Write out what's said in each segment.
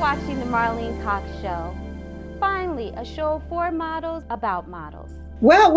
watching the Marlene Cox Show. Finally, a show for models about models. Well.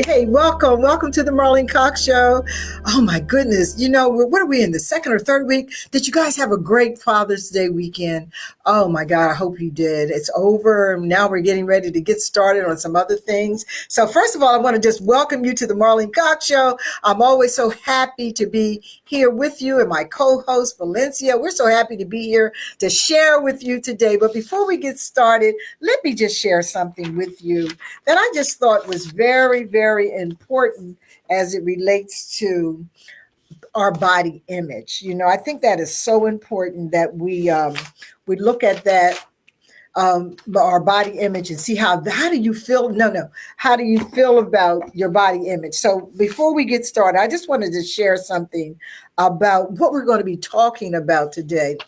Hey, welcome to the Marlene Cox Show. Oh my goodness. What are we in, the second or third week? Did you guys have a great Father's Day weekend? Oh my God, I hope you did. It's over. Now we're getting ready to get started on some other things. So first of all, I want to just welcome you to the Marlene Cox Show. I'm always so happy to be here with you and my co-host Valencia. We're so happy to be here to share with you today. But before we get started, let me just share something with you that I just thought was very, very important as it relates to our body image. I think that is so important that we look at that, our body image, and see how do you feel? How do you feel about your body image? So before we get started, I just wanted to share something about what we're going to be talking about today.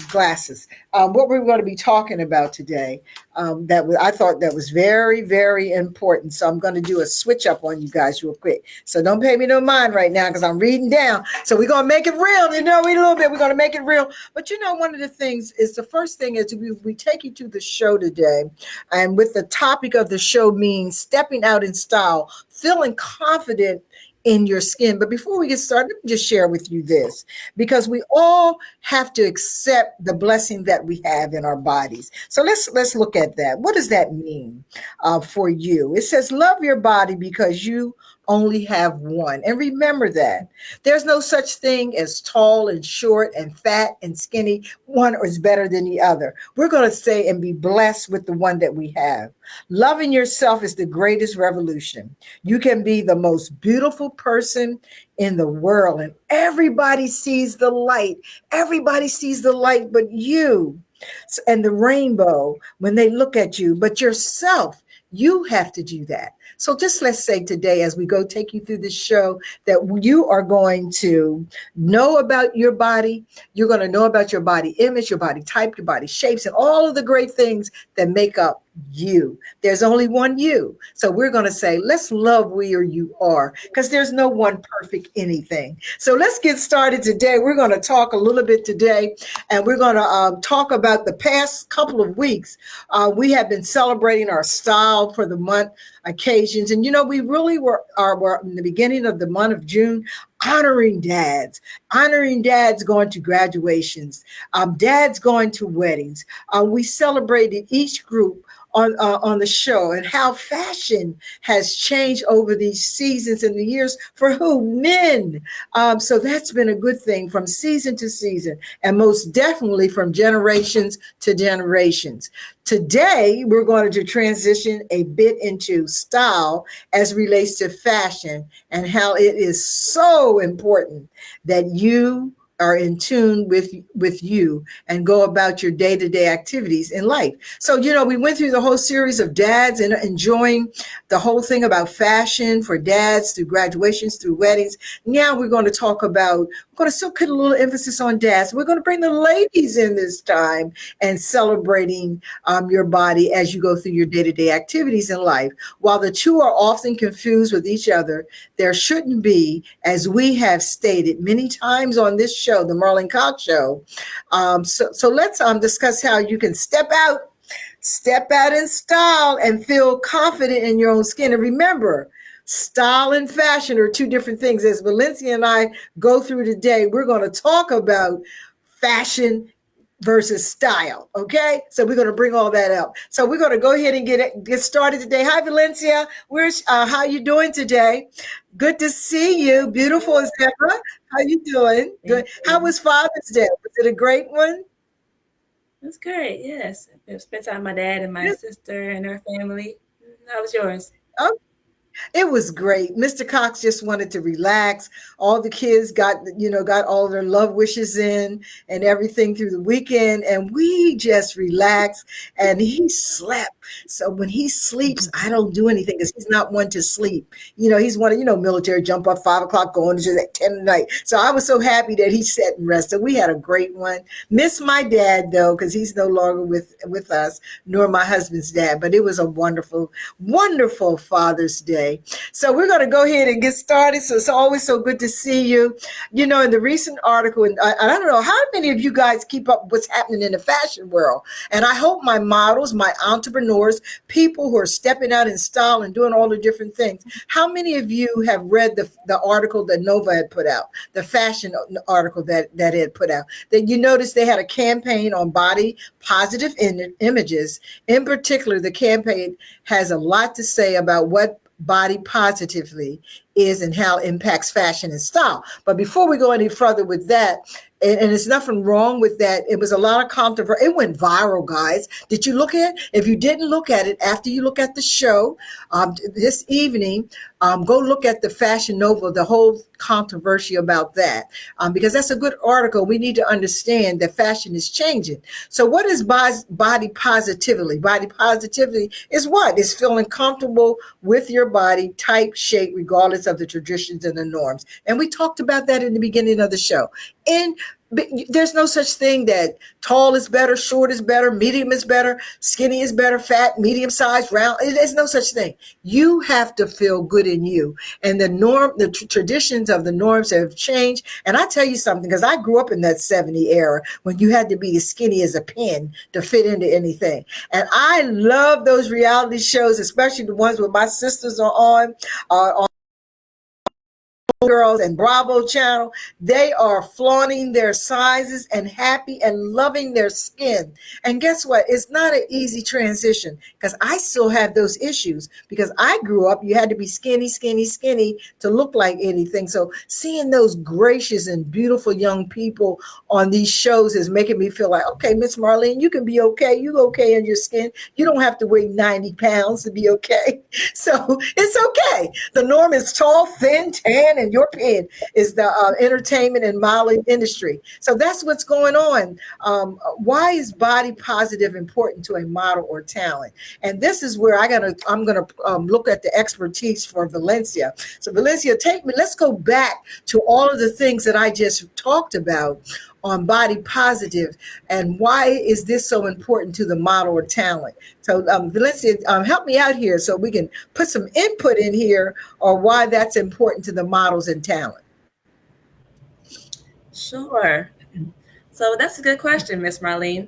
Glasses. What we're going to be talking about today, I thought that was very, very important. So I'm going to do a switch up on you guys real quick. So don't pay me no mind right now because I'm reading down. So we're going to make it real. Read a little bit. We're going to make it real. But one of the things is, the first thing is we take you to the show today, and with the topic of the show means stepping out in style, feeling confident in your skin. But before we get started, let me just share with you this, because we all have to accept the blessing that we have in our bodies. So let's look at that. What does that mean for you? It says, love your body because you only have one. And remember that there's no such thing as tall and short and fat and skinny. One is better than the other. We're going to say and be blessed with the one that we have. Loving yourself is the greatest revolution. You can be the most beautiful person in the world, and everybody sees the light. Everybody sees the light but you, and the rainbow when they look at you. But yourself, you have to do that. So just let's say today, as we go take you through this show, that you are going to know about your body. You're going to know about your body image, your body type, your body shapes, and all of the great things that make up you. There's only one you. So we're going to say, let's love where you are, because there's no one perfect anything. So let's get started today. We're going to talk a little bit today, and we're going to talk about the past couple of weeks. We have been celebrating our style for the month occasions. And, we really were in the beginning of the month of June, honoring dads going to graduations, dads going to weddings. We celebrated each group on the show, and how fashion has changed over these seasons and the years for who? Men. So that's been a good thing from season to season, and most definitely from generations to generations. Today, we're going to transition a bit into style as relates to fashion, and how it is so important that you are in tune with you and go about your day-to-day activities in life. So, we went through the whole series of dads and enjoying the whole thing about fashion for dads, through graduations, through weddings. Now we're going to still put a little emphasis on dads. We're going to bring the ladies in this time and celebrating your body as you go through your day-to-day activities in life. While the two are often confused with each other, there shouldn't be, as we have stated many times on this show, the Marlene Cox Show. So let's discuss how you can step out in style and feel confident in your own skin. And remember, style and fashion are two different things. As Valencia and I go through today, we're going to talk about fashion versus style. Okay, so we're going to bring all that up. So we're going to go ahead and get started today. Hi, Valencia. How you doing today? Good to see you. Beautiful as ever. How you doing? Good. How was Father's Day? Was it a great one? It was great. Yes, I spent time with my dad and my sister and her family. How was yours? Oh, it was great. Mr. Cox just wanted to relax. All the kids got all their love wishes in and everything through the weekend. And we just relaxed, and he slept. So when he sleeps, I don't do anything because he's not one to sleep. He's one of, military, jump up 5 o'clock, going to at 10 at night. So I was so happy that he sat and rested. We had a great one. Miss my dad, though, because he's no longer with us, nor my husband's dad. But it was a wonderful, wonderful Father's Day. today. So we're going to go ahead and get started. So it's always so good to see you. You know, in the recent article, and I don't know how many of you guys keep up what's happening in the fashion world. And I hope my models, my entrepreneurs, people who are stepping out in style and doing all the different things. How many of you have read the article that Nova had put out, the fashion article that it had put out? That you noticed they had a campaign on body positive images. In particular, the campaign has a lot to say about what body positively is and how it impacts fashion and style. But before we go any further with that, and there's nothing wrong with that. It was a lot of controversy. It went viral, guys. Did you look at it? If you didn't look at it, after you look at the show this evening, go look at the Fashion Nova, the whole controversy about that, because that's a good article. We need to understand that fashion is changing. So what is body positivity? Body positivity is what? It's feeling comfortable with your body, type, shape, regardless of the traditions and the norms. And we talked about that in the beginning of the show. And there's no such thing that tall is better, short is better, medium is better, skinny is better, fat, medium size, round. There's no such thing. You have to feel good in you. And the traditions of the norms have changed. And I tell you something, because I grew up in that 70 era when you had to be as skinny as a pin to fit into anything. And I love those reality shows, especially the ones where my sisters are on Girls and Bravo channel. They are flaunting their sizes and happy and loving their skin. And guess what? It's not an easy transition, because I still have those issues, because I grew up, you had to be skinny, skinny, skinny to look like anything. So seeing those gracious and beautiful young people on these shows is making me feel like, okay, Miss Marlene, you can be okay. You okay in your skin. You don't have to weigh 90 pounds to be okay. So it's okay. The norm is tall, thin, tan, and your pin is the entertainment and modeling industry. So that's what's going on. Why is body positive important to a model or talent? And this is where I'm gonna look at the expertise for Valencia. So Valencia, let's go back to all of the things that I just talked about on body positive, and why is this so important to the model or talent? So Valencia, help me out here so we can put some input in here on why that's important to the models and talent. Sure. So that's a good question, Miss Marlene.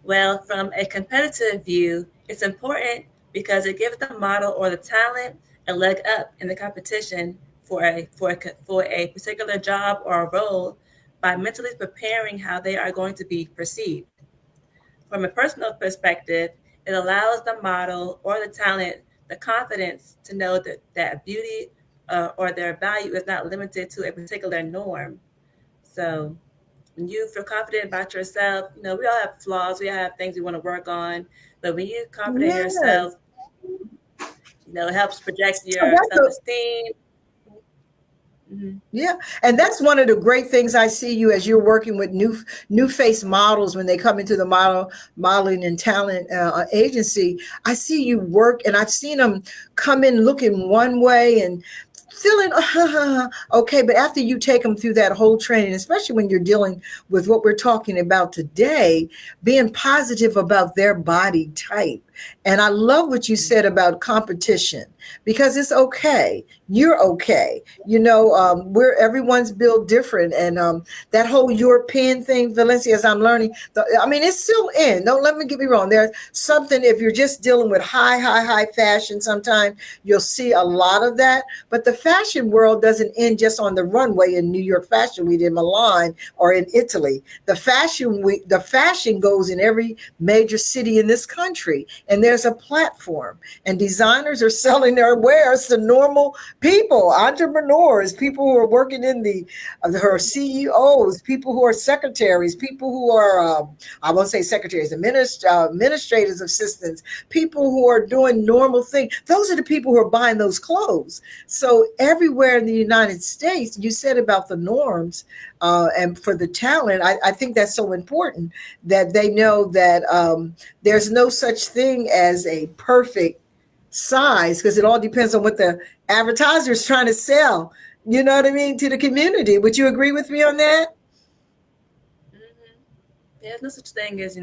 Well, from a competitive view, it's important because it gives the model or the talent a leg up in the competition for a particular job or a role by mentally preparing how they are going to be perceived. From a personal perspective, it allows the model or the talent the confidence to know that beauty or their value is not limited to a particular norm. So when you feel confident about yourself, we all have flaws, we all have things we want to work on, but when you're confident in Yes. yourself, it helps project So your self-esteem. Yeah, and that's one of the great things I see you as you're working with new face models when they come into the modeling and talent agency. I see you work, and I've seen them come in looking one way and feeling okay, but after you take them through that whole training, especially when you're dealing with what we're talking about today, being positive about their body type. And I love what you said about competition, because it's okay. You're okay. Everyone's built different. And that whole European thing, Valencia, as I'm learning, it's still in. Don't let me get me wrong. There's something, if you're just dealing with high fashion, sometimes you'll see a lot of that. But the fashion world doesn't end just on the runway in New York Fashion Week, in Milan, or in Italy. The fashion goes in every major city in this country. And there's a platform, and designers are selling their wares to normal people, entrepreneurs, people who are working in her CEOs, people who are secretaries, people who are, I won't say secretaries, administrators, assistants, people who are doing normal things. Those are the people who are buying those clothes. So everywhere in the United States, you said about the norms, and for the talent, I think that's so important that they know that there's no such thing as a perfect size, because it all depends on what the advertiser is trying to sell, you know what I mean, to the community. Would you agree with me on that? Mm-hmm. There's no such thing as,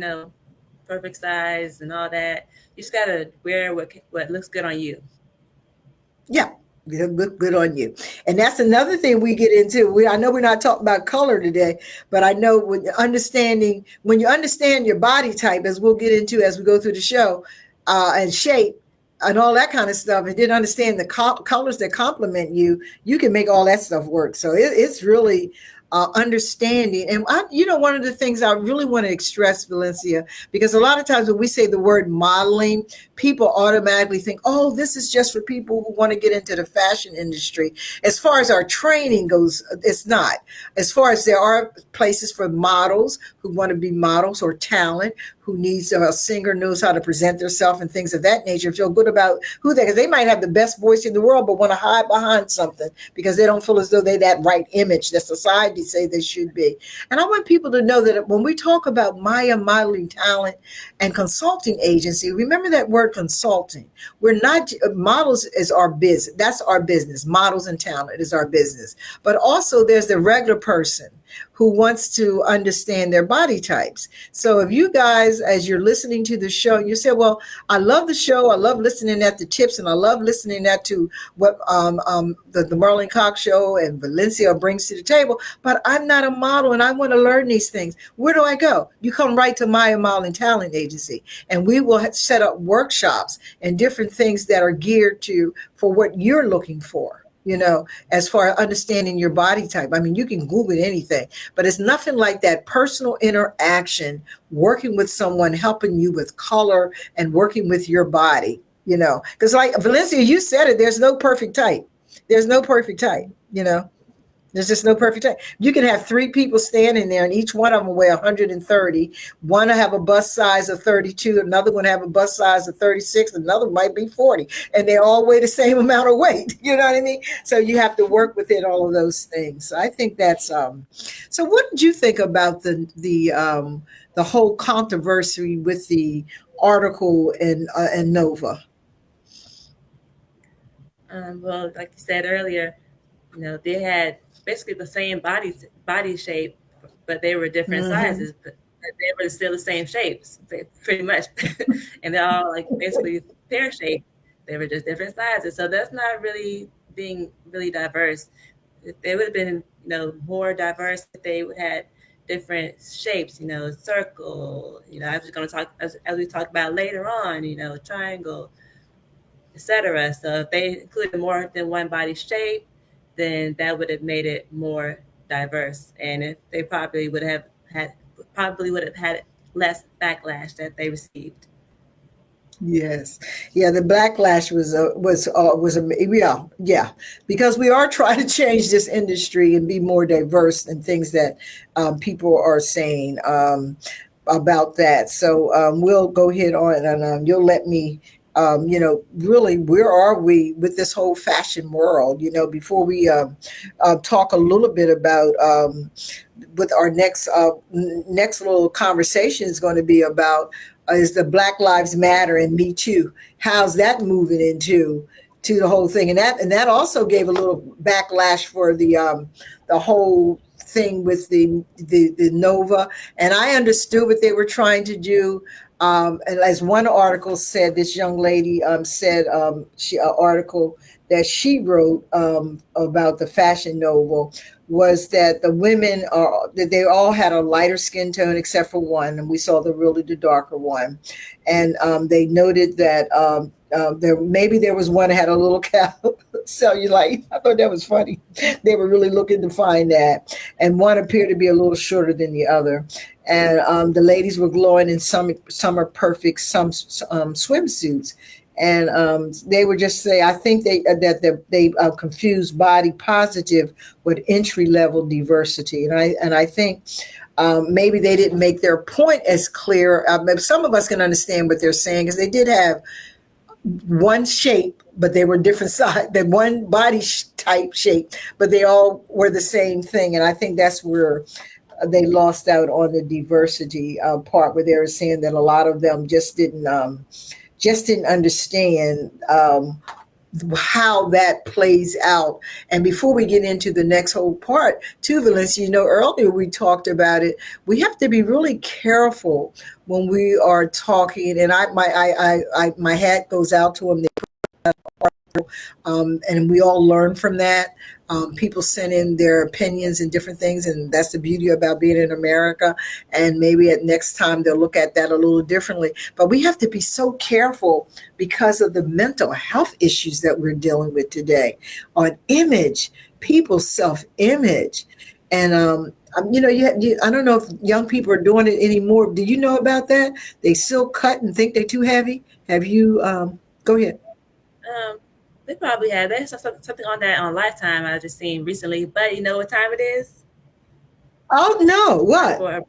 perfect size and all that. You just got to wear what looks good on you. Yeah. Good on you. And that's another thing we get into. I know we're not talking about color today, but I know when you understand your body type, as we'll get into as we go through the show, and shape and all that kind of stuff, and then understand the colors that complement you, you can make all that stuff work. So it's really understanding. And one of the things I really want to stress, Valencia, because a lot of times when we say the word modeling, people automatically think, oh, this is just for people who want to get into the fashion industry. As far as our training goes, it's not. As far as there are places for models who want to be models, or talent who needs a singer, knows how to present themselves and things of that nature, feel good about who they, because they might have the best voice in the world, but want to hide behind something because they don't feel as though they're that right image that society say they should be. And I want people to know that when we talk about Maya Modeling Talent and Consulting Agency, remember that word consulting. We're not, models is our business. That's our business. Models and talent is our business. But also there's the regular person who wants to understand their body types. So if you guys, as you're listening to the show, you say, well, I love the show. I love listening at the tips, and I love listening at to what the Marlene Cox Show and Valencia brings to the table, but I'm not a model and I want to learn these things. Where do I go? You come right to Maya Modeling Talent Agency, and we will set up workshops and different things that are geared for what you're looking for. As far as understanding your body type. I mean, you can Google anything, but it's nothing like that personal interaction, working with someone, helping you with color and working with your body, because like Valencia, you said it, there's no perfect type. There's no perfect type, There's just no perfect type. You can have 3 people standing there, and each one of them weigh 130. One will have a bust size of 32. Another one have a bust size of 36. Another might be 40. And they all weigh the same amount of weight. You know what I mean? So you have to work within all of those things. So I think that's. So what did you think about the whole controversy with the article in Nova? Well, like you said earlier, they had basically the same body shape, but they were different sizes, but they were still the same shapes, pretty much. And they're all like basically pear shaped. They were just different sizes. So that's not really being really diverse. They would have been, more diverse if they had different shapes, circle, I was going to talk, as we talked about later on, triangle, etc. So if they included more than one body shape, then that would have made it more diverse, and if they probably would have had less backlash that they received. Yes, yeah, the backlash yeah, because we are trying to change this industry and be more diverse and things that people are saying about that. So we'll go ahead on, and you'll let me. Really, where are we with this whole fashion world? Before we talk a little bit about with our next little conversation is going to be about is the Black Lives Matter and Me Too. How's that moving into the whole thing? And that also gave a little backlash for the whole thing with the Nova. And I understood what they were trying to do. And as one article said, this young lady said an article that she wrote about the Fashion Nova was that the women that they all had a lighter skin tone except for one, and we saw the darker one, and they noted that there was one that had a little cellulite. I thought that was funny. They were really looking to find that, and one appeared to be a little shorter than the other. And the ladies were glowing in summer perfect swimsuits, and they would just say, I think they confused body positive with entry level diversity, and I think maybe they didn't make their point as clear. Some of us can understand what they're saying because they did have one shape, but they were different size. They one body type shape, but they all were the same thing, and I think that's where they lost out on the diversity part, where they were saying that a lot of them just didn't understand how that plays out. And before we get into the next whole part, too, Valencia, earlier we talked about it. We have to be really careful when we are talking. And my hat goes out to them. They put and we all learn from that. People send in their opinions and different things, and that's the beauty about being in America. And maybe at next time they'll look at that a little differently. But we have to be so careful because of the mental health issues that we're dealing with today on image, people's self-image. And I don't know if young people are doing it anymore. Do you know about that? They still cut and think they're too heavy. Have you? Go ahead. They probably have. There's something on that on Lifetime I just seen recently. But you know what time it is? Oh no! What?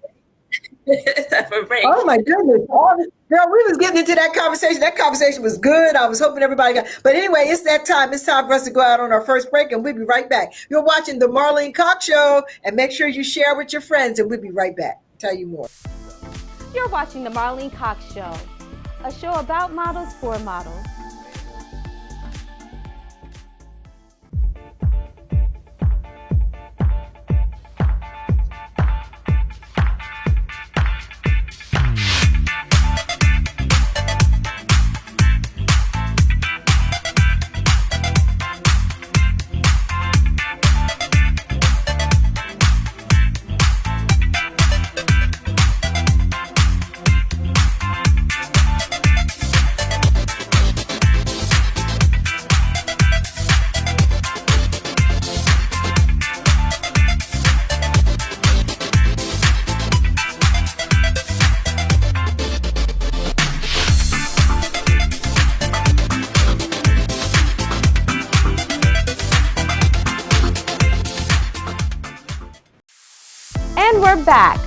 It's time for a break. Oh my goodness! Girl, we was getting into that conversation. That conversation was good. I was hoping everybody got. But anyway, it's that time. It's time for us to go out on our first break, and we'll be right back. You're watching the Marlene Cox Show, and make sure you share with your friends, and we'll be right back. Tell you more. You're watching the Marlene Cox Show, a show about models for models. And we're back.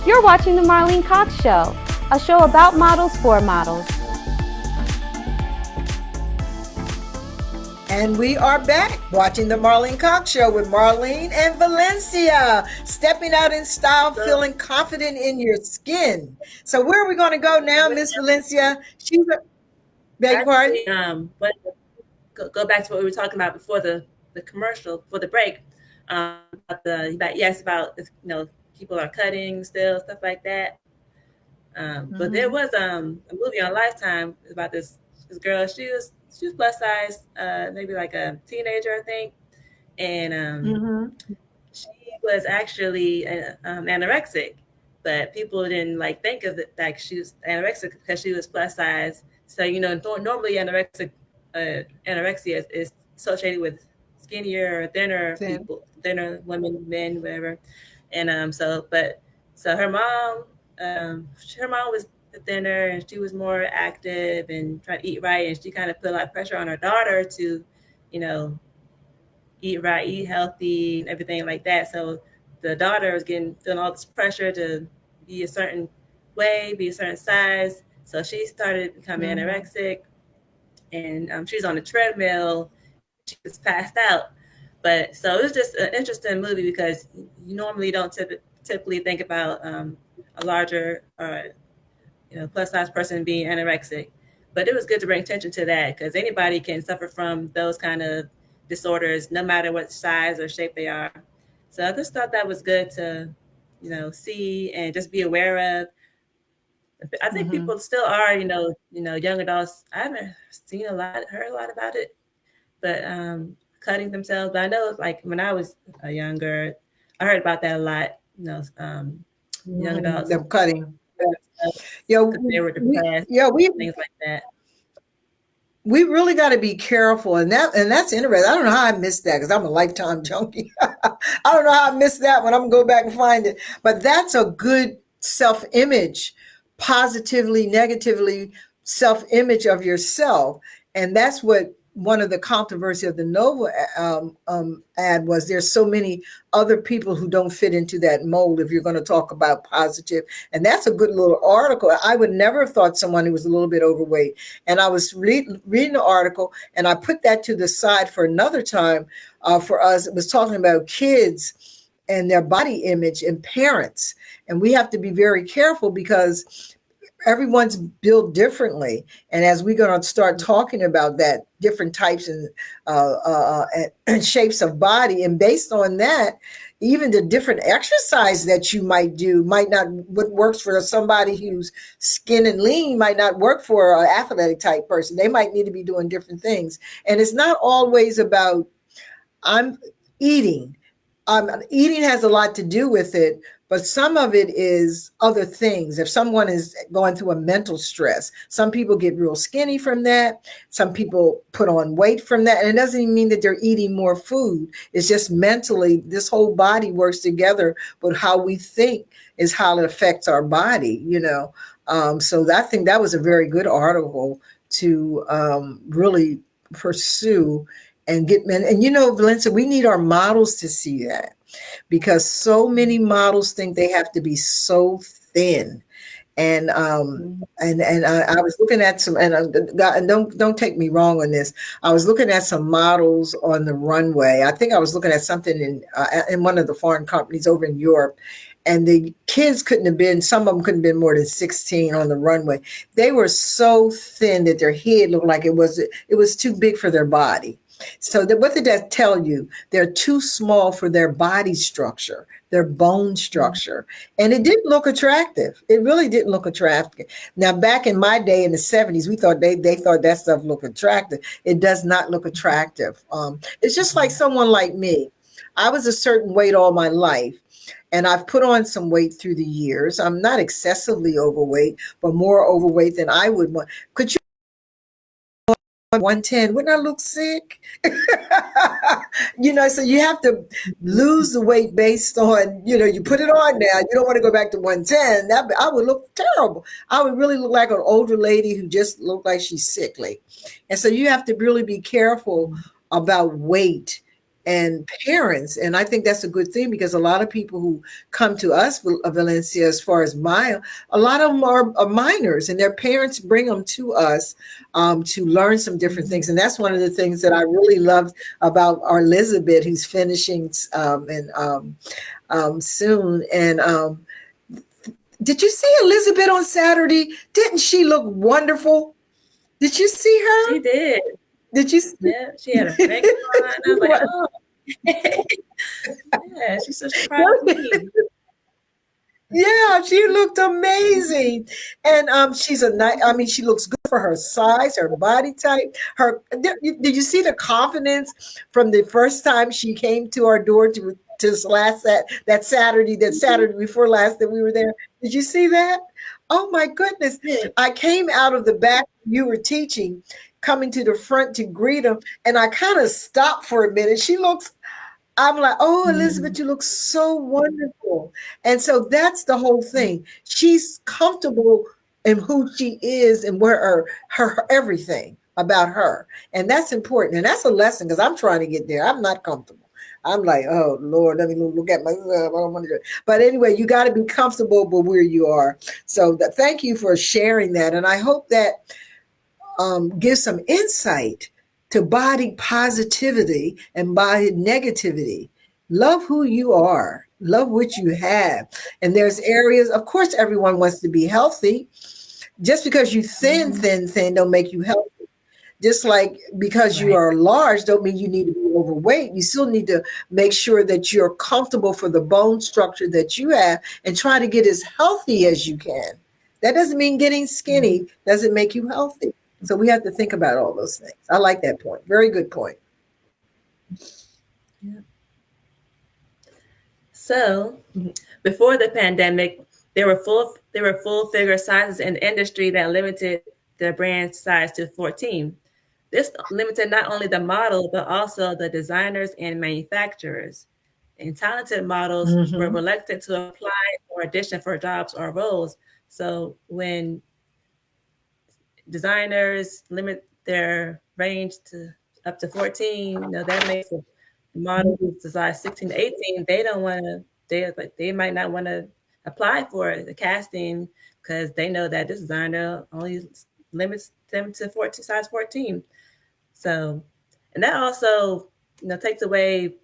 You're watching the Marlene Cox Show, a show about models for models. And we are back watching the Marlene Cox Show with Marlene and Valencia, stepping out in style, feeling confident in your skin. So where are we going to go now, Miss Valencia? Beg your pardon? But go back to what we were talking about before the commercial, for the break. About people are cutting still, stuff like that. But there was a movie on Lifetime about this girl. She was plus size, maybe like a teenager, I think, and she was actually anorexic, but people didn't think of it like she was anorexic because she was plus size. So normally anorexia is associated with skinnier or thinner people, thinner women, men, whatever. And so her mom was thinner and she was more active and trying to eat right, and she kind of put a lot of pressure on her daughter to, eat right, eat healthy, and everything like that. So the daughter was feeling all this pressure to be a certain way, be a certain size. So she started becoming anorexic, and she was on a treadmill. She was passed out. But so it was just an interesting movie because you normally don't typically think about a larger plus size person being anorexic. But it was good to bring attention to that because anybody can suffer from those kind of disorders, no matter what size or shape they are. So I just thought that was good to, see and just be aware of. I think people still are, young adults. I haven't heard a lot about it, but cutting themselves. But I know, when I was younger, I heard about that a lot. Young adults, them cutting. They were depressed. Things like that. We really got to be careful, and that's interesting. I don't know how I missed that because I'm a lifetime junkie. I don't know how I missed that one. I'm gonna go back and find it. But that's a good self-image, positively, negatively self-image of yourself, and that's what one of the controversy of the Nova ad was. There's so many other people who don't fit into that mold if you're going to talk about positive. And that's a good little article. I would never have thought someone who was a little bit overweight. And I was reading the article, and I put that to the side for another time for us. It was talking about kids and their body image and parents. And we have to be very careful because everyone's built differently. And as we're going to start talking about that, different types and shapes of body, and based on that, even the different exercise that you might do might not, what works for somebody who's skin and lean might not work for an athletic type person. They might need to be doing different things. And it's not always about I'm eating. Eating has a lot to do with it, but some of it is other things. If someone is going through a mental stress, some people get real skinny from that. Some people put on weight from that. And it doesn't even mean that they're eating more food. It's just mentally, this whole body works together, but how we think is how it affects our body, you know. So I think that was a very good article to really pursue and get men. And you know, Valencia, we need our models to see that, because so many models think they have to be so thin. And I was looking at some, and don't take me wrong on this. I was looking at some models on the runway. I think I was looking at something in one of the foreign companies over in Europe, and the kids couldn't have been, some of them couldn't have been more than 16 on the runway. They were so thin that their head looked like it was too big for their body. So what did that tell you? They're too small for their body structure, their bone structure. And it didn't look attractive. It really didn't look attractive. Now, back in my day in the 70s, we thought they thought that stuff looked attractive. It does not look attractive. It's just like someone like me. I was a certain weight all my life, and I've put on some weight through the years. I'm not excessively overweight, but more overweight than I would want. Could you 110? Wouldn't I look sick? You know, so you have to lose the weight based on, you know, you put it on now. You don't want to go back to 110. I would look terrible. I would really look like an older lady who just looked like she's sickly. And so you have to really be careful about weight and parents. And I think that's a good thing, because a lot of people who come to us, Valencia, as far as a lot of them are minors, and their parents bring them to us to learn some different things. And that's one of the things that I really loved about our Elizabeth, who's finishing soon. And did you see Elizabeth on Saturday? Didn't she look wonderful? Did you see her? She did. Did you see? Yeah, she had a makeup on. I was like, oh. Yeah, she's so surprised me. Yeah, she looked amazing. And she's she looks good for her size, her body type. Did you see the confidence from the first time she came to our door to that Saturday before last that we were there? Did you see that? Oh my goodness. I came out of the back you were teaching, coming to the front to greet him, and I kind of stopped for a minute. I'm like, oh, Elizabeth, you look so wonderful. And so that's the whole thing. She's comfortable in who she is and where her everything about her. And that's important. And that's a lesson, because I'm trying to get there. I'm not comfortable. I'm like, oh, Lord, let me look at myself. I don't want to do it. But anyway, you got to be comfortable with where you are. So thank you for sharing that. And I hope that gives some insight to body positivity and body negativity. Love who you are. Love what you have. And there's areas, of course, everyone wants to be healthy. Just because you thin don't make you healthy. Just like because you are large don't mean you need to be overweight. You still need to make sure that you're comfortable for the bone structure that you have and try to get as healthy as you can. That doesn't mean getting skinny doesn't make you healthy. So we have to think about all those things. I like that point. Very good point. Yeah. So before the pandemic, there were full figure sizes in the industry that limited their brand size to 14. This limited not only the model, but also the designers and manufacturers. And talented models were reluctant to apply or audition for jobs or roles. So when designers limit their range to up to 14, that makes a model who's size 16 to 18, they might not want to apply for the casting, because they know that this designer only limits them to size 14. So, and that also, takes away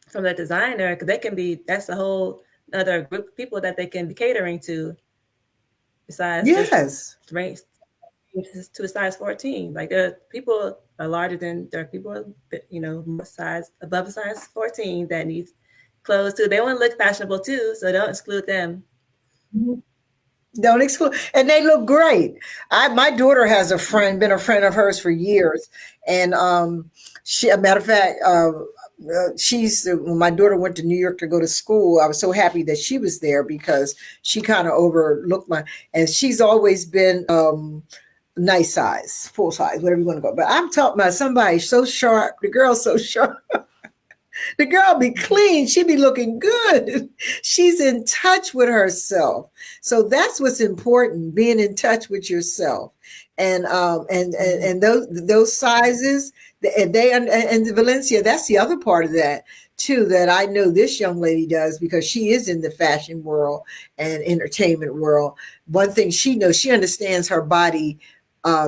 from the designer, because that's a whole other group of people that they can be catering to, besides just range to a size 14. Like people are larger than there are people, more size above a size 14 that needs clothes too. They want to look fashionable too, so don't exclude them. Don't exclude, and they look great. My daughter has a friend, been a friend of hers for years, and she, a matter of fact, she's when my daughter went to New York to go to school. I was so happy that she was there because she kind of overlooked and she's always been nice size, full size, whatever you want to go. But I'm talking about somebody so sharp. The girl's so sharp. The girl be clean. She be looking good. She's in touch with herself. So that's what's important, being in touch with yourself. And those sizes, and Valencia, that's the other part of that too, that I know this young lady does, because she is in the fashion world and entertainment world. One thing she knows, she understands her body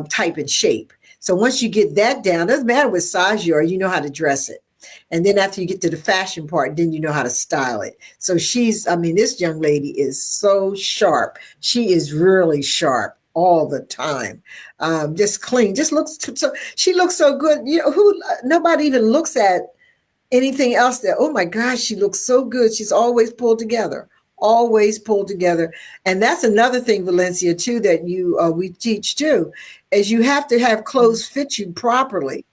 type and shape. So once you get that down, doesn't matter what size you are, you know how to dress it. And then after you get to the fashion part, then you know how to style it. So this young lady is so sharp. She is really sharp all the time. Just clean, just looks so, she looks so good. Nobody even looks at anything else that, oh my gosh, she looks so good. She's always pulled together. Always pulled together. And that's another thing, Valencia, too, that we teach too, is you have to have clothes fit you properly.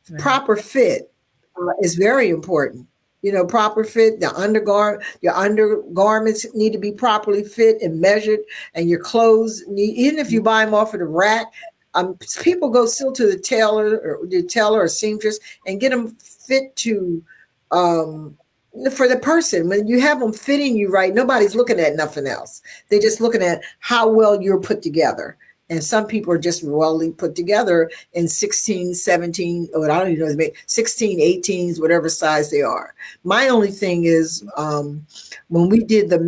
Right. Proper fit is very important. Proper fit. Your undergarments need to be properly fit and measured, and your clothes, even if you buy them off of the rack, people go still to the tailor or seamstress and get them fit to for the person. When you have them fitting you right, nobody's looking at nothing else. They're just looking at how well you're put together. And some people are just well put together in 16, 17, or I don't even know, 16, 18s, whatever size they are. My only thing is when we did the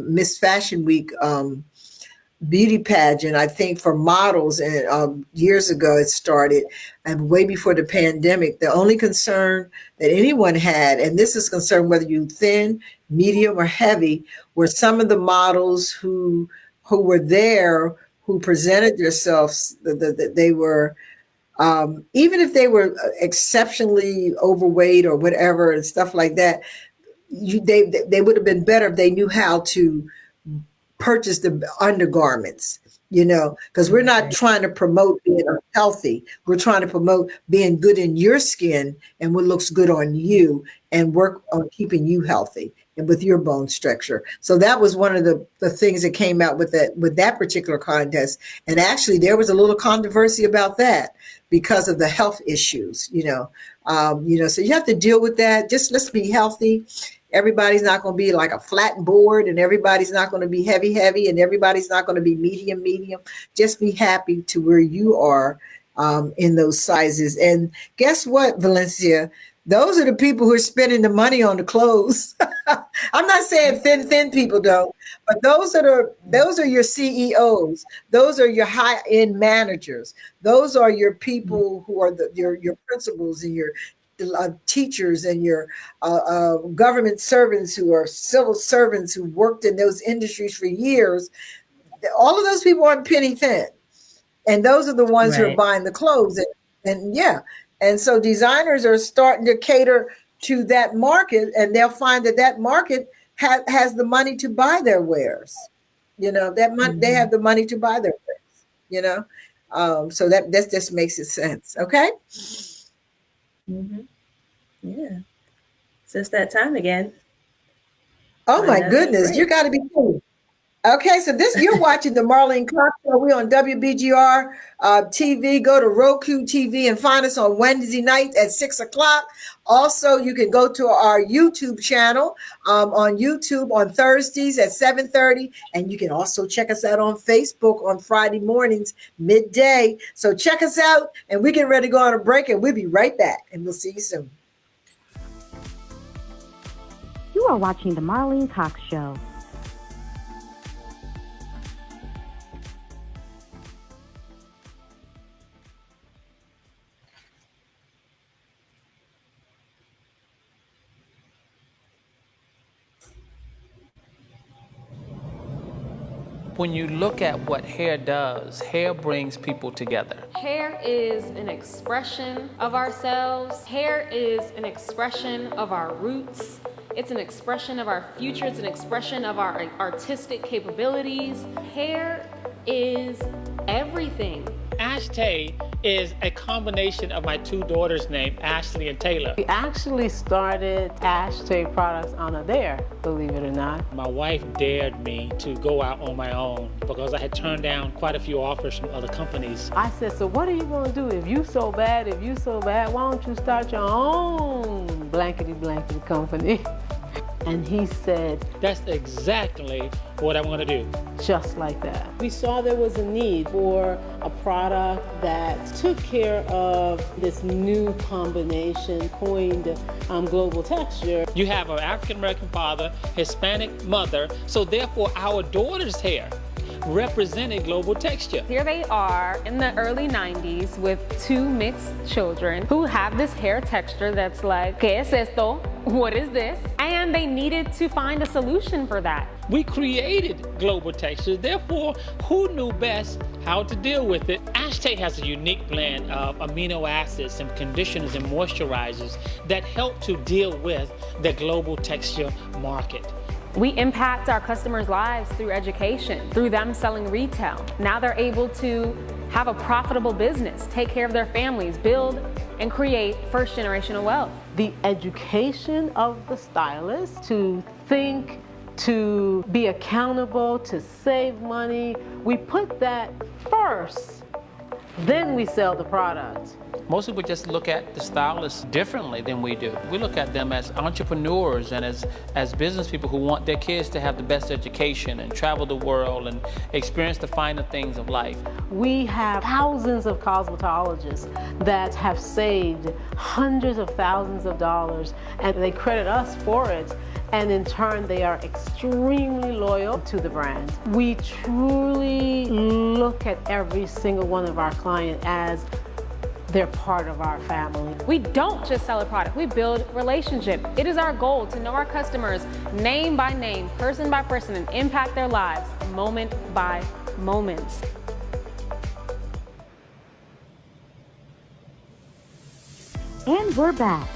Miss Fashion Week beauty pageant, I think for models, and years ago it started, and way before the pandemic, the only concern that anyone had, and this is concerned whether you thin, medium, or heavy, were some of the models who were there, who presented themselves, they were, even if they were exceptionally overweight or whatever and stuff like that, they would have been better if they knew how to purchase the undergarments, because we're not trying to promote being healthy. We're trying to promote being good in your skin and what looks good on you, and work on keeping you healthy and with your bone structure. So that was one of the things that came out with that particular contest. And actually there was a little controversy about that because of the health issues, so you have to deal with that. Just let's be healthy. Everybody's not going to be like a flat board, and everybody's not going to be heavy, and everybody's not going to be medium. Just be happy to where you are in those sizes. And guess what, Valencia? Those are the people who are spending the money on the clothes. I'm not saying thin people don't, but those are your CEOs. Those are your high-end managers. Those are your people who are your principals and your teachers and your government servants, who are civil servants who worked in those industries for years. All of those people aren't penny thin, and those are the ones who are buying the clothes. And so designers are starting to cater to that market, and they'll find that market has the money to buy their wares. They have the money to buy their wares. So that just makes it sense. Okay. Mm-hmm. Yeah. So it's that time again. Oh my goodness, you got to be cool. Okay, so you're watching the Marlene Cox Show. We're on WBGR TV. Go to Roku TV and find us on Wednesday night at 6:00. Also, you can go to our YouTube channel on YouTube on Thursdays at 7:30. And you can also check us out on Facebook on Friday mornings, midday. So check us out, and we're getting ready to go on a break, and we'll be right back. And we'll see you soon. You are watching the Marlene Cox Show. When you look at what hair does, hair brings people together. Hair is an expression of ourselves. Hair is an expression of our roots. It's an expression of our future. It's an expression of our artistic capabilities. Hair is everything. Ashtay is a combination of my two daughters' names, Ashley and Taylor. We actually started Ashtay products on a dare, believe it or not. My wife dared me to go out on my own because I had turned down quite a few offers from other companies. I said, so what are you going to do? If you so bad, why don't you start your own blankety company? And he said, that's exactly what I'm going to do. Just like that. We saw there was a need for a product that took care of this new combination coined global texture. You have an African-American father, Hispanic mother, so therefore our daughter's hair represented global texture. Here they are in the early 90s with two mixed children who have this hair texture that's like, ¿Qué es esto? What is this? And they needed to find a solution for that. We created global texture, therefore, who knew best how to deal with it? Ashtay has a unique blend of amino acids, some conditioners and moisturizers that help to deal with the global texture market. We impact our customers' lives through education, through them selling retail. Now they're able to have a profitable business, take care of their families, build and create first-generational wealth. The education of the stylist to think, to be accountable, to save money, we put that first, then we sell the product. Most people just look at the stylists differently than we do. We look at them as entrepreneurs and as business people who want their kids to have the best education and travel the world and experience the finer things of life. We have thousands of cosmetologists that have saved hundreds of thousands of dollars, and they credit us for it. And in turn, they are extremely loyal to the brand. We truly look at every single one of our clients as they're part of our family. We don't just sell a product, we build relationship. It is our goal to know our customers name by name, person by person, and impact their lives moment by moment. And we're back.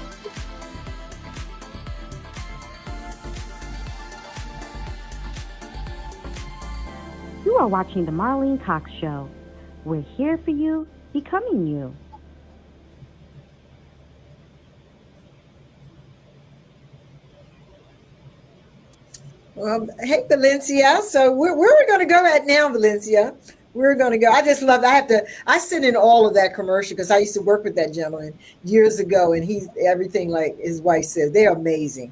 You are watching the Marlene Cox Show. We're here for you, becoming you. Well, hey, Valencia. So where are we going to go at now, Valencia? We're going to go. I just love, I sent in all of that commercial because I used to work with that gentleman years ago, and he's everything like his wife says. They're amazing.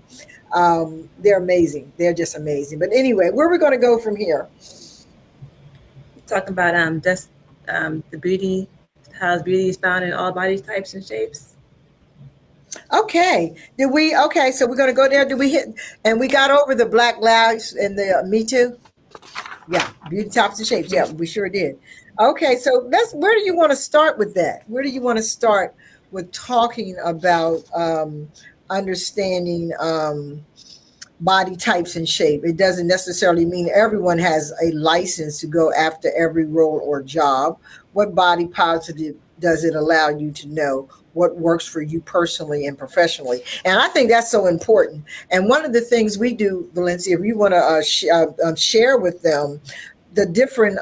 They're amazing. They're just amazing. But anyway, where are we going to go from here? Talking about the beauty, how beauty is found in all body types and shapes. Okay. So we're going to go there. Did we hit, and we got over the Black Lives and the Me Too? Yeah. Beauty types and shapes. Yeah, we sure did. Okay. So where do you want to start with that? Where do you want to start with talking about understanding body types and shape? It doesn't necessarily mean everyone has a license to go after every role or job. What body positive does it allow you to know? What works for you personally and professionally? And I think that's so important. And one of the things we do, Valencia, if you want to share with them the different,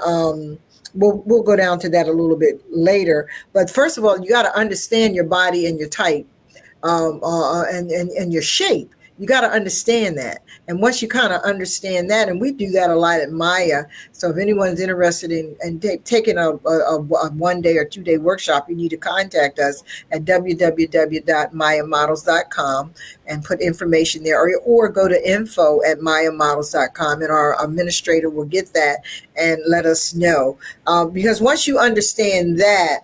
we'll go down to that a little bit later. But first of all, you got to understand your body and your type and your shape. You got to understand that. And once you kind of understand that, and we do that a lot at Maya. So if anyone's interested in taking a 1 day or 2 day workshop, you need to contact us at www.mayamodels.com and put information there, or go to info@mayamodels.com, and our administrator will get that and let us know. Because once you understand that,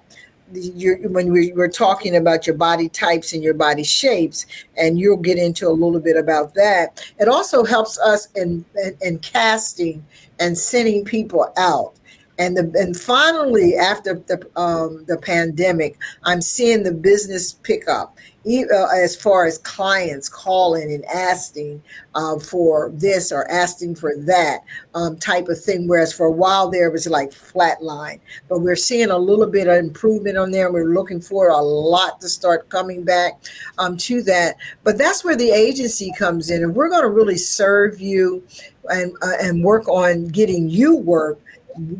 when we're talking about your body types and your body shapes, and you'll get into a little bit about that. It also helps us in casting and sending people out. And finally, after the pandemic, I'm seeing the business pick up, as far as clients calling and asking for this or asking for that type of thing. Whereas for a while there, it was like flatline. But we're seeing a little bit of improvement on there. We're looking for a lot to start coming back to that. But that's where the agency comes in, and we're going to really serve you and work on getting you work.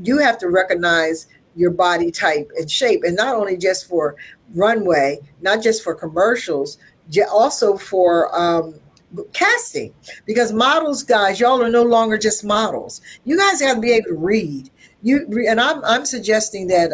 You have to recognize your body type and shape, and not only just for runway, not just for commercials, also for casting, because models, guys, y'all are no longer just models. You guys have to be able to read. And I'm suggesting that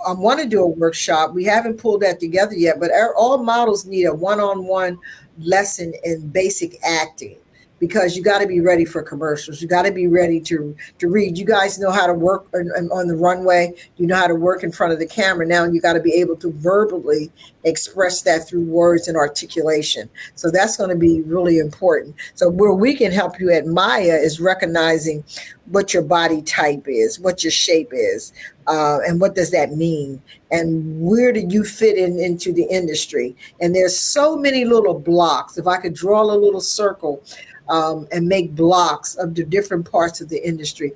I want to do a workshop. We haven't pulled that together yet, but all models need a one-on-one lesson in basic acting, because you got to be ready for commercials. You got to be ready to read. You guys know how to work on the runway. You know how to work in front of the camera now, and you got to be able to verbally express that through words and articulation. So that's going to be really important. So where we can help you at Maya is recognizing what your body type is, what your shape is, and what does that mean, and where do you fit into the industry. And there's so many little blocks. If I could draw a little circle and make blocks of the different parts of the industry.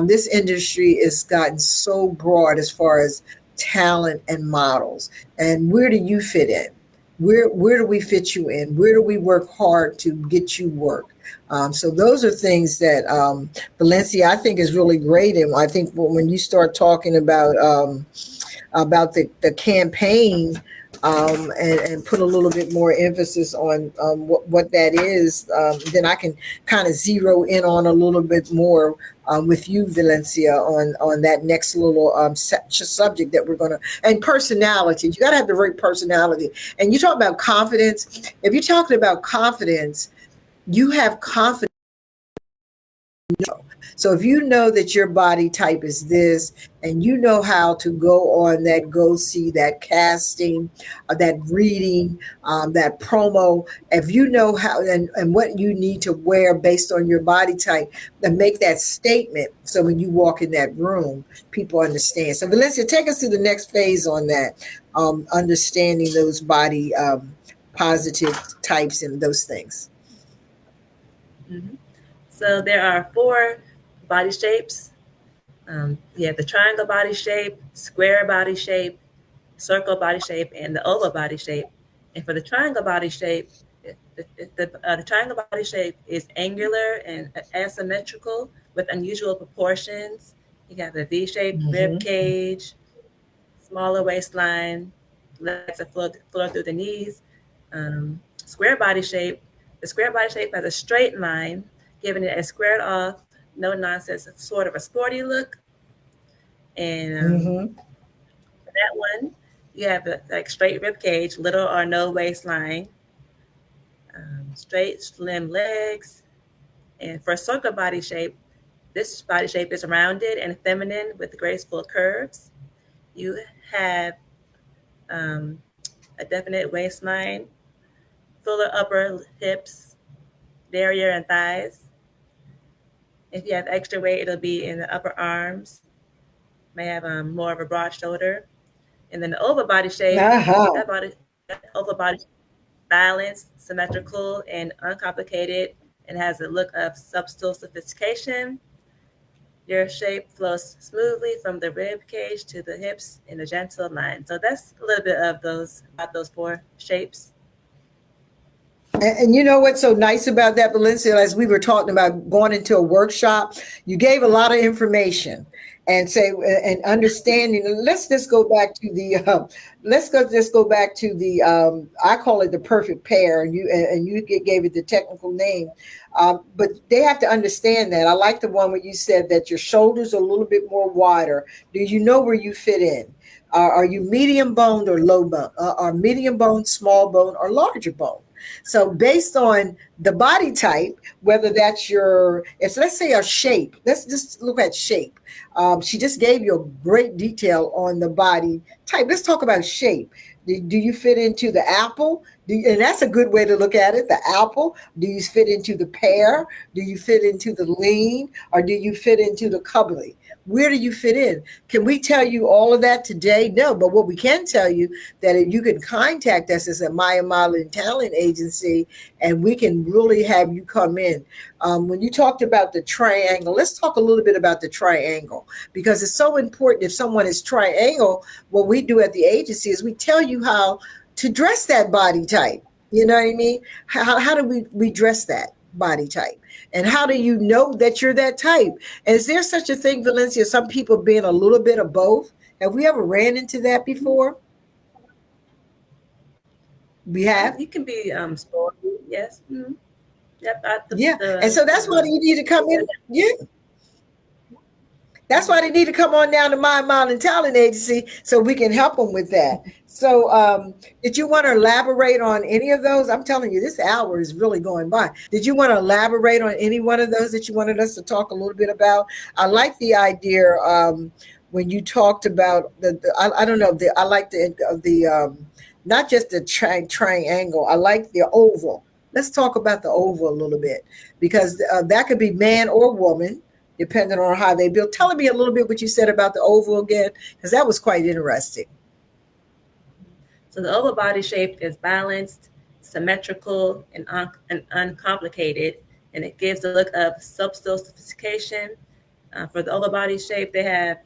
This industry has gotten so broad as far as talent and models. And where do you fit in? Where do we fit you in? Where do we work hard to get you work? So those are things that Valencia, I think, is really great. And I think when you start talking about the campaign, and put a little bit more emphasis on what that is, then I can kind of zero in on a little bit more with you, Valencia, on that next little subject that we're going to, and personality. You got to have the right personality. And you talk about confidence. If you're talking about confidence, you have confidence. So if you know that your body type is this, and you know how to go on that go see, that casting, that reading, that promo, if you know how and what you need to wear based on your body type, then make that statement. So when you walk in that room, people understand. So Valencia, take us to the next phase on that, understanding those body positive types and those things. Mm-hmm. So there are 4 body shapes. You have the triangle body shape, square body shape, circle body shape, and the oval body shape. And for the triangle body shape, the triangle body shape is angular and asymmetrical with unusual proportions. You got the V-shaped rib cage, smaller waistline, legs that flow through the knees. Square body shape. The square body shape has a straight line, giving it a squared off, no nonsense, sort of a sporty look. And for that one, you have like straight rib cage, little or no waistline, straight slim legs. And for circle body shape, this body shape is rounded and feminine with graceful curves. You have a definite waistline, fuller upper hips, derriere and thighs. If you have extra weight, it'll be in the upper arms. May have more of a broad shoulder. And then the oval body shape, that oval body balanced, symmetrical, and uncomplicated, and has a look of subtle sophistication. Your shape flows smoothly from the rib cage to the hips in a gentle line. So that's a little bit of about those 4 shapes. And you know what's so nice about that, Valencia, as we were talking about going into a workshop, you gave a lot of information and understanding. Let's just go back to the I call it the perfect pair, and you gave it the technical name, but they have to understand that. I like the one where you said that your shoulders are a little bit more wider. Do you know where you fit in? Are you medium boned or low bone? Or medium bone, small bone, or larger bone? So based on the body type, whether that's let's say a shape, let's just look at shape. She just gave you a great detail on the body type. Let's talk about shape. Do you fit into the apple? And that's a good way to look at it. The apple. Do you fit into the pear? Do you fit into the lean? Or do you fit into the cubbly? Where do you fit in? Can we tell you all of that today? No, but what we can tell you that if you can contact us as a Maya Modeling Talent Agency, and we can really have you come in. When you talked about the triangle, let's talk a little bit about the triangle, because it's so important. If someone is triangle, what we do at the agency is we tell you how to dress that body type. You know what I mean? How do we dress that body type? And how do you know that you're that type? And is there such a thing, Valencia, some people being a little bit of both? Have we ever ran into that before? We have? You can be sporty, yes. Mm-hmm. Yep. And so that's why you need to come in. Yeah. That's why they need to come on down to My Modeling Talent Agency so we can help them with that. So did you want to elaborate on any of those? I'm telling you, this hour is really going by. Did you want to elaborate on any one of those that you wanted us to talk a little bit about? I like the idea when you talked about I don't know, I like the not just the triangle. I like the oval. Let's talk about the oval a little bit, because that could be man or woman, depending on how they build. Tell me a little bit what you said about the oval again, because that was quite interesting. So the oval body shape is balanced, symmetrical, and uncomplicated, and it gives a look of subtle sophistication. For the oval body shape, they have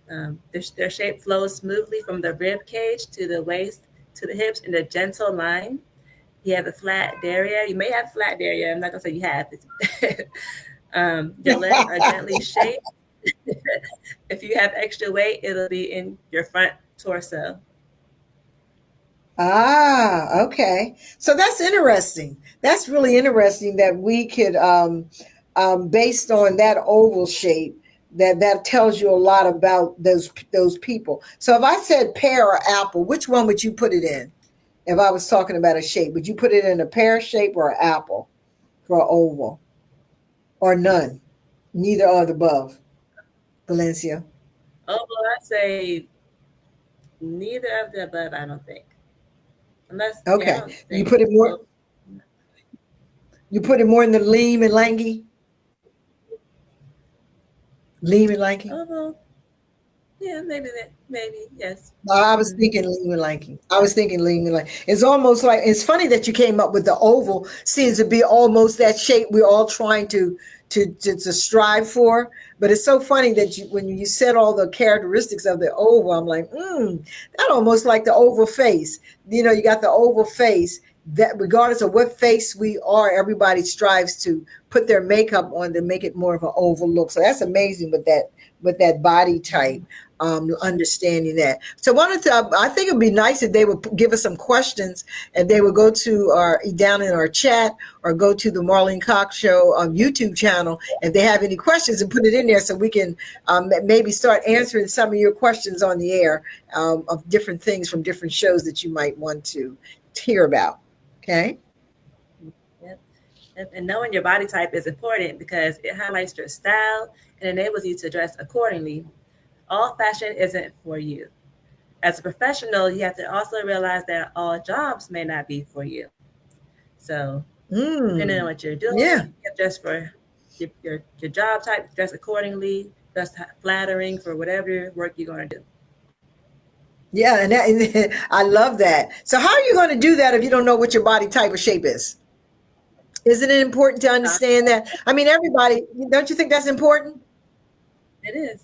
their shape flows smoothly from the rib cage to the waist to the hips in a gentle line. You have a flat derriere. You may have flat derriere. I'm not gonna say you have. Your legs are gently shaped. If you have extra weight, it'll be in your front torso. Ah, okay. So that's interesting. That's really interesting that we could, based on that oval shape, that tells you a lot about those people. So if I said pear or apple, which one would you put it in? If I was talking about a shape, would you put it in a pear shape or an apple for an oval? Or none? Neither or the above, Valencia? Oval, I say neither of the above, I don't think. Unless, okay. You put it more. You put it more in the lean and lanky. Lean and lanky. Yeah, maybe yes. I was thinking lean and lanky. It's almost like, it's funny that you came up with the oval. Seems to be almost that shape we're all trying to strive for. But it's so funny that when you said all the characteristics of the oval, I'm like, that almost like the oval face. You know, you got the oval face that regardless of what face we are, everybody strives to put their makeup on to make it more of an oval look. So that's amazing with that body type. Understanding that. So I think it'd be nice if they would give us some questions, and they would go to down in our chat, or go to the Marlene Cox Show YouTube channel if they have any questions, and put it in there so we can maybe start answering some of your questions on the air of different things from different shows that you might want to hear about. Okay. Yep. And knowing your body type is important because it highlights your style and enables you to dress accordingly. All fashion isn't for you. As a professional, you have to also realize that all jobs may not be for you. So depending on what you're doing, you dress for your job type, dress accordingly, dress flattering for whatever work you're going to do. Yeah, and I love that. So how are you going to do that if you don't know what your body type or shape is? Isn't it important to understand that? I mean, everybody, don't you think that's important? It is.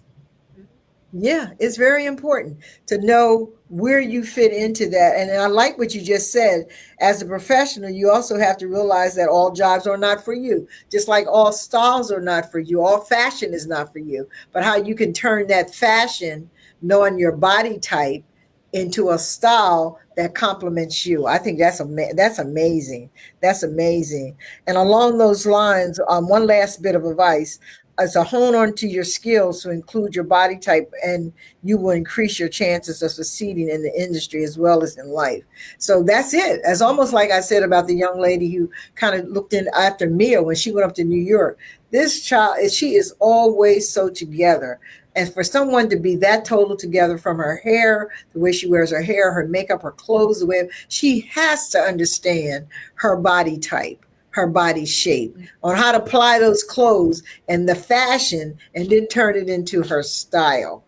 Yeah, it's very important to know where you fit into that. And I like what you just said. As a professional, you also have to realize that all jobs are not for you, just like all styles are not for you. All fashion is not for you. But how you can turn that fashion, knowing your body type, into a style that complements you. I think that's amazing. That's amazing. And along those lines, one last bit of advice. As a hone on to your skills to include your body type, and you will increase your chances of succeeding in the industry as well as in life. So that's it. It's almost like I said about the young lady who kind of looked in after Mia when she went up to New York. This child, she is always so together. And for someone to be that total together, from her hair, the way she wears her hair, her makeup, her clothes, the way she has to understand her body type, her body shape, on how to apply those clothes and the fashion, and then turn it into her style,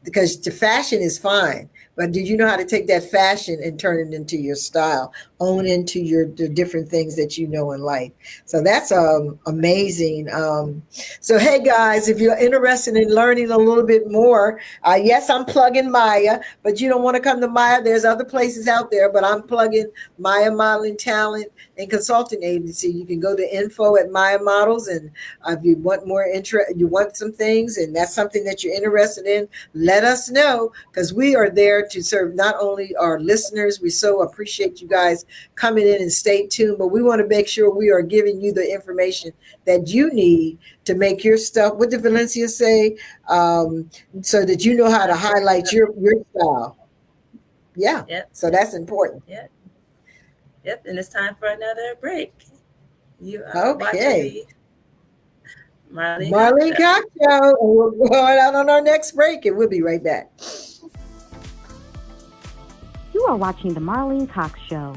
because the fashion is fine. But did you know how to take that fashion and turn it into your style, own into the different things that you know in life? So that's amazing. So, hey, guys, if you're interested in learning a little bit more, yes, I'm plugging Maya, but you don't want to come to Maya. There's other places out there, but I'm plugging Maya Modeling Talent and Consulting Agency. You can go to info at Maya Models, and if you want more you want some things, and that's something that you're interested in, let us know, because we are there to serve not only our listeners. We so appreciate you guys coming in and stay tuned, but we want to make sure we are giving you the information that you need to make your stuff. What did Valencia say? So that you know how to highlight your style. Yeah. Yep. So that's important. Yep. And it's time for another break. You okay. Marlene Cox Show. And we're going out on our next break, and we'll be right back. You are watching the Marlene Cox Show.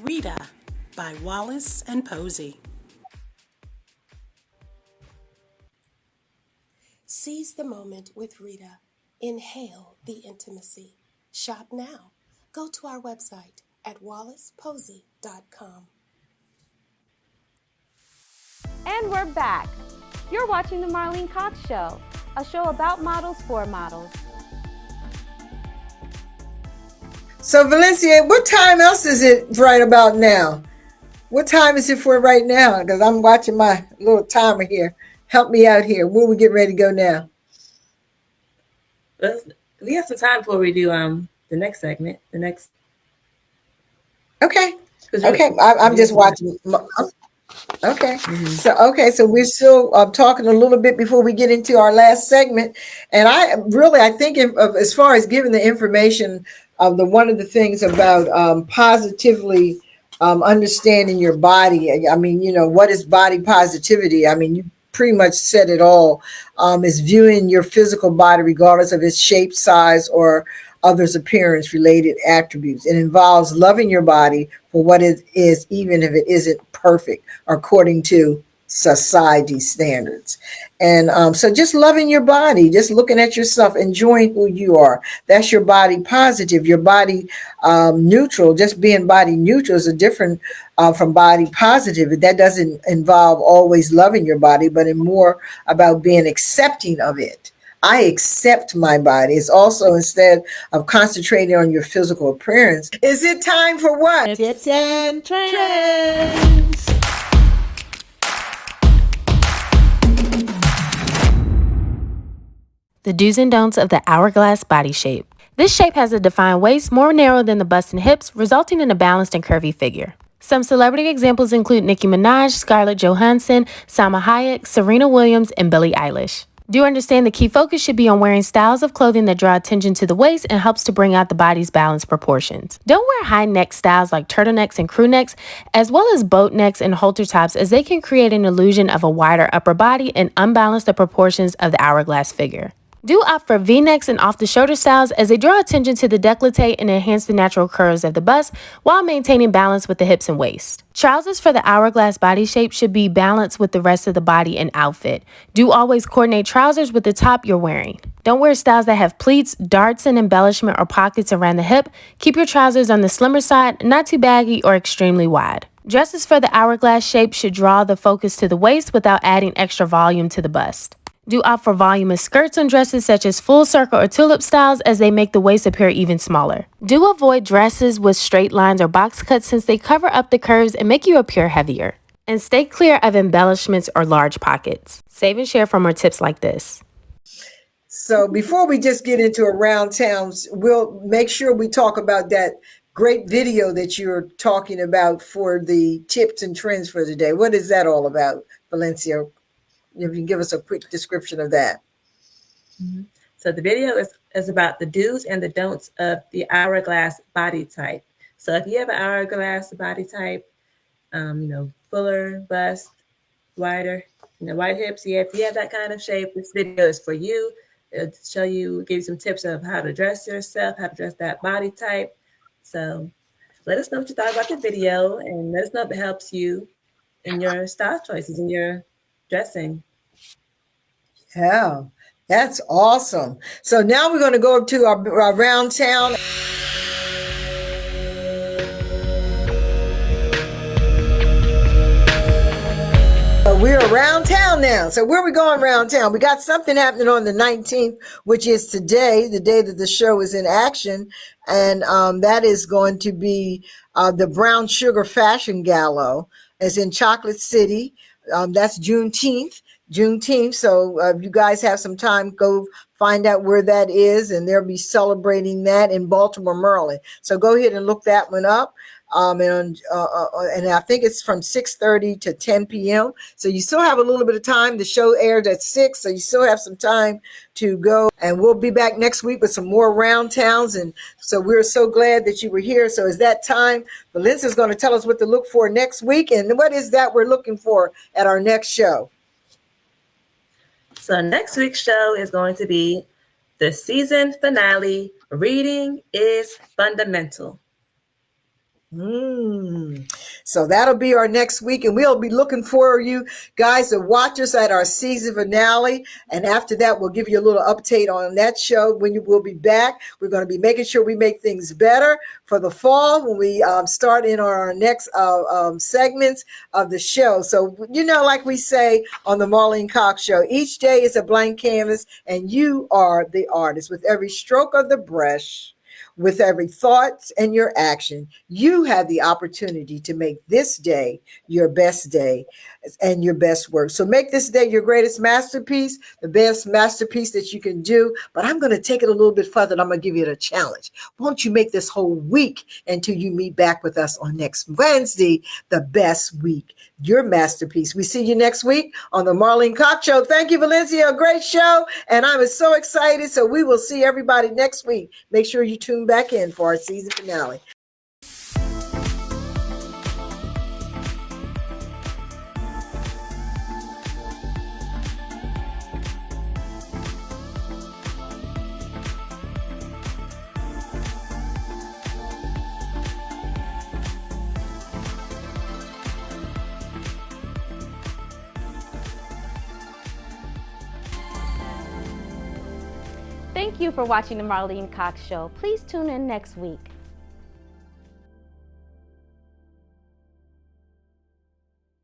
Rita by Wallace and Posey. Seize the moment with Rita. Inhale the intimacy. Shop now. Go to our website at wallaceposey.com. And we're back. You're watching the Marlene Cox Show, a show about models for models. So, Valencia, what time else is it right about now? What time is it for right now? Because I'm watching my little timer here. Help me out here. When we get ready to go now? We have some time before we do the next segment. Okay. I'm just watching. Okay. Mm-hmm. So we're still talking a little bit before we get into our last segment. And I think as far as giving the information, one of the things about positively understanding your body. I mean, what is body positivity? I mean, you pretty much said it all. Is viewing your physical body regardless of its shape, size, or others' appearance related attributes. It involves loving your body for what it is, even if it isn't perfect according to society standards. And so just loving your body, just looking at yourself, enjoying who you are. That's your body positive. Your body neutral, just being body neutral is a different from body positive. That doesn't involve always loving your body, but in more about being accepting of it. I accept my body. It's also, instead of concentrating on your physical appearance, is it time for what? Tips and trends. The do's and don'ts of the hourglass body shape. This shape has a defined waist more narrow than the bust and hips, resulting in a balanced and curvy figure. Some celebrity examples include Nicki Minaj, Scarlett Johansson, Salma Hayek, Serena Williams, and Billie Eilish. Do understand the key focus should be on wearing styles of clothing that draw attention to the waist and helps to bring out the body's balanced proportions. Don't wear high neck styles like turtlenecks and crew necks, as well as boat necks and halter tops, as they can create an illusion of a wider upper body and unbalance the proportions of the hourglass figure. Do opt for V-necks and off-the-shoulder styles as they draw attention to the décolleté and enhance the natural curves of the bust while maintaining balance with the hips and waist. Trousers for the hourglass body shape should be balanced with the rest of the body and outfit. Do always coordinate trousers with the top you're wearing. Don't wear styles that have pleats, darts, and embellishment or pockets around the hip. Keep your trousers on the slimmer side, not too baggy or extremely wide. Dresses for the hourglass shape should draw the focus to the waist without adding extra volume to the bust. Do opt for voluminous skirts on dresses such as full circle or tulip styles as they make the waist appear even smaller. Do avoid dresses with straight lines or box cuts since they cover up the curves and make you appear heavier. And stay clear of embellishments or large pockets. Save and share for more tips like this. So before we just get into Around Towns, we'll make sure we talk about that great video that you're talking about for the tips and trends for today. What is that all about, Valencia? If you can give us a quick description of that. Mm-hmm. So the video is about the do's and the don'ts of the hourglass body type. So if you have an hourglass body type, fuller bust, wider, wide hips, if you have that kind of shape, this video is for you. It'll show you, give you some tips of how to dress yourself, how to dress that body type. So let us know what you thought about the video and let us know if it helps you in your style choices and your dressing. Yeah, that's awesome. So now we're going to go to our Around Town. We're around town now. So where are we going around town? We got something happening on the 19th, which is today, the day that the show is in action. And that is going to be the Brown Sugar Fashion Gala. It's in Chocolate City. That's Juneteenth. So if you guys have some time, go find out where that is. And they'll be celebrating that in Baltimore, Maryland. So go ahead and look that one up. And I think it's from 6:30 to 10 p.m. So you still have a little bit of time. The show aired at 6, so you still have some time to go. And we'll be back next week with some more Around Towns. And so we're so glad that you were here. So it's that time. Valencia's going to tell us what to look for next week. And what is that we're looking for at our next show? So next week's show is going to be the season finale, Reading is Fundamental. So that'll be our next week, and we'll be looking for you guys to watch us at our season finale. And after that, we'll give you a little update on that show when you will be back. We're going to be making sure we make things better for the fall when we start in our next segments of the show. So, like we say on the Marlene Cox Show, each day is a blank canvas, and you are the artist. With every stroke of the brush, with every thought and your action, you have the opportunity to make this day your best day and your best work. So make this day your greatest masterpiece, the best masterpiece that you can do. But I'm going to take it a little bit further, and I'm going to give you a challenge. Won't you make this whole week until you meet back with us on next Wednesday, the best week, your masterpiece. We see you next week on the Marlene Cox Show. Thank you, Valencia. A great show. And I was so excited. So we will see everybody next week. Make sure you tune back in for our season finale. Thank you for watching the Marlene Cox Show. Please tune in next week.